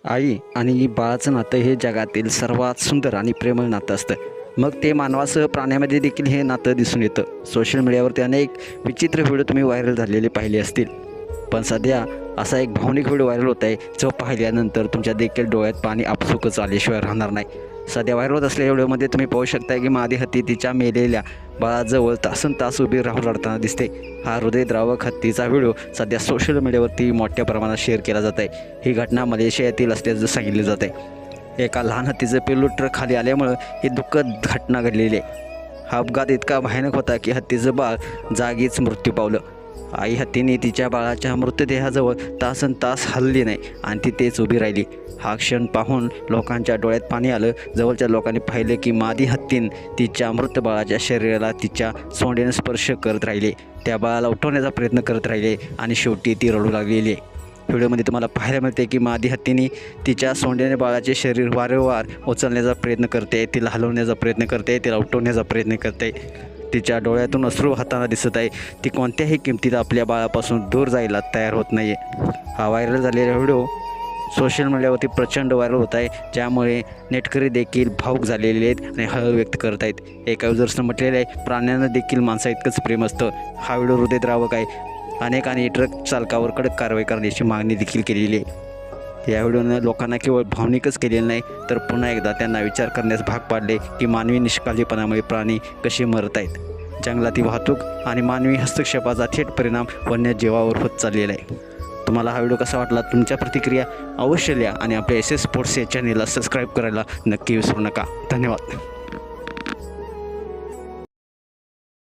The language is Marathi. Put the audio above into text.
आई आणि बाळाचं नातं हे जगातील सर्वात सुंदर आणि प्रेमळ नातं असतं. मग ते मानवासह प्राण्यामध्ये देखील हे नातं दिसून येतं. सोशल मीडियावरती अनेक विचित्र व्हिडिओ तुम्ही व्हायरल झालेले पाहिले असतील. पण सध्या असा एक भावनिक व्हिडिओ व्हायरल होत आहे, जो पाहिल्यानंतर तुमच्या देखील डोळ्यात पाणी आपसुकच आल्याशिवाय राहणार नाही. सध्या व्हायरल होत असलेल्या व्हिडिओमध्ये तुम्ही पाहू शकता की मादी हत्ती तिच्या मेलेल्या बाळाजवळ तासनतास उभी राहून रडताना दिसते. हा हृदयद्रावक हत्तीचा व्हिडिओ सध्या सोशल मीडियावरती मोठ्या प्रमाणात शेअर केला जात आहे. ही घटना मलेशियातील असल्याचं सांगितलं जात आहे. एका लहान हत्तीचं पिल्लू ट्रक खाली आल्यामुळं ही दुःखद घटना घडलेली आहे. हा अपघात इतका भयानक होता की हत्तीचं बाळ जागीच मृत्यू पावलं. आई हत्तीने तिच्या बाळाच्या मृतदेहाजवळ तासनतास हलली नाही आणि ती तेच उभी राहिली. हा क्षण पाहून लोकांच्या डोळ्यात पाणी आलं. जवळच्या लोकांनी पाहिलं की मादी हत्तीन तिच्या मृत बाळाच्या शरीराला तिच्या सोंडेने स्पर्श करत राहिले, त्या बाळाला उठवण्याचा प्रयत्न करत राहिले आणि शेवटी ती रडू लागलेली आहे. व्हिडिओमध्ये तुम्हाला पाहायला मिळते की मादी हत्तीने तिच्या सोंडेने बाळाचे शरीर वारंवार उचलण्याचा प्रयत्न करते, तिला हलवण्याचा प्रयत्न करते, तिला उठवण्याचा प्रयत्न करते. तिच्या डोळ्यातून अश्रू वाहताना दिसत आहे. ती कोणत्याही किमतीत आपल्या बाळापासून दूर जायला तयार होत नाही आहे. हा व्हायरल झालेला व्हिडिओ सोशल मीडियावरती प्रचंड व्हायरल होत आहे, ज्यामुळे नेटकरी देखील भावूक झालेले आहेत आणि हळू व्यक्त करत आहेत. एका युजर्सनं म्हटलेलं आहे, प्राण्यांना देखील माणसा इतकंच प्रेम असतं. हा व्हिडिओ हृदयद्रावक आहे. अनेकांनी ट्रक चालकावर कडक कारवाई करण्याची मागणी देखील केलेली आहे. या व्हिडिओनं लोकांना केवळ भावनिकच केलेलं नाही, तर पुन्हा एकदा त्यांना विचार करण्यास भाग पाडले की मानवी निष्काळजीपणामुळे प्राणी कसे मरत आहेत. जंगलातील वाहतूक आणि मानवी हस्तक्षेपाचा थेट परिणाम वन्यजीवावर होत चाललेला आहे. तुम्हाला हा व्हिडिओ कसा वाटला? तुमच्या प्रतिक्रिया अवश्य लिहा आणि आपल्या SS स्पोर्ट्स या चॅनेलला सबस्क्राईब करायला नक्की विसरू नका. धन्यवाद.